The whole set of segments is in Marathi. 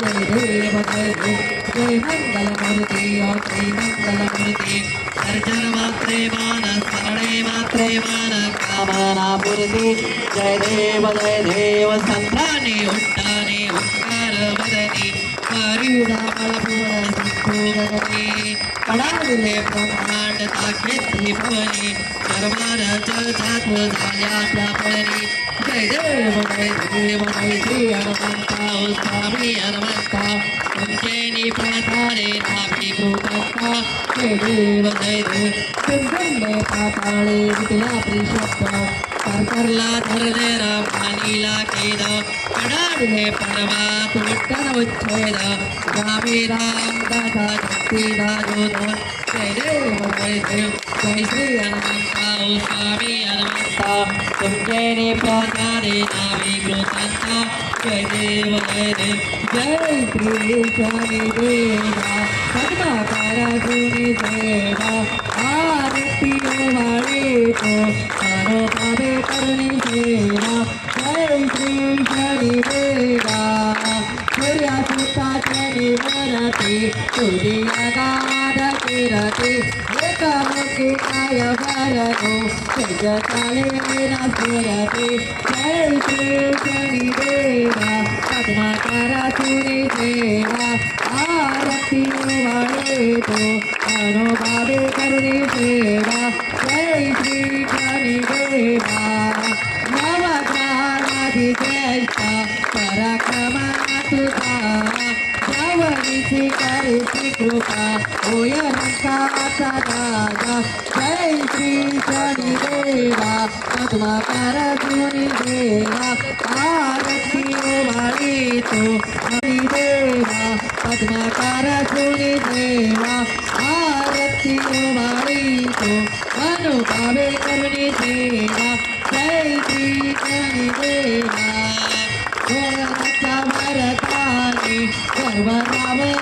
जय देव जय देव जय मंगलमूर्ति ओ श्री मंगलमूर्ति सर्जन मात्रे मान स्मरणे मात्रे मान कामना पूर्ति जय देव संताने उट्टाने ओंकार वदनी हरिदा फलपूर्ण संपूर्णगती कडाले ब्रह्मांड ताकेत्री भवनी सर्वार जगजात झाल्या त्या फळणी जय देव जय श्री हनुमंता ओ स्वामी हनुमंता तुमचेनी प्रतारे नाभी कृपंता जय देव तुमने पाताळे विकला त्रिशब्द करला धरले रामानीला केद कडाडले पर्वत विठ्ठल उच्छेद गावी राम दादा शक्ती दाजोद जय देव जय श्री हनुमंता ओ स्वामी हनुमंता तुमचे प्रतारे नावी कृपंता जय देव जय श्री स्वामी देवा पद्माकारा सुनी देवा आरती वाळे तो मानो पावे करणी सेवा जय श्री शनि देवा सूर्या सुताचे निवरते तुझी अगाध किरते एकामुखी काय भरतो तेज चाले नसुरते जय श्री शनि देवा पद्माकारा सुनी देवा आरती वाळे तो अनुभावे करुणी सेवा जय श्री शनि देवा नवग्रहाधी ज्येष्ठ पराक्रमा तुझा जवळीची करीची कृपा होय रंकाचा दादा जय श्री शनि देवा पद्माकार सुनी देवा आरती वाळी तो हरी देवा पद्माकार सुनी देवा आरती वाळी तो अनुभावे करुणी सेवा जय श्री शनि देवा घोराच्या भरताने सर्व रावण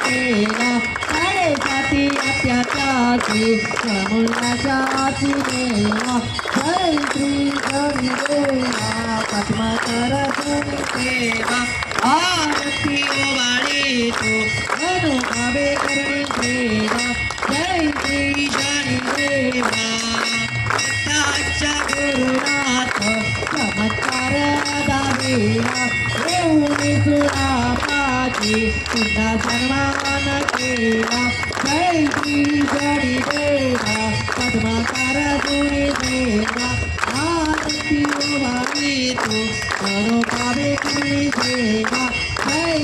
केला साडेसाती अत्याचारी समुद्राच्या देवा जय श्री शनि देवा पद्माकर सुनी देवा आरती वाळी तो अनुभावे करुणी सेवा जय श्री शनि देवा गुरुनाथ चमत्कार दावेला येऊनी सुरापाची पुन्हा सन्मान केला जय श्री शनि देवा पद्माकार सुनी देवा आरती वाळी तो अनुभावे करुणी सेवा जय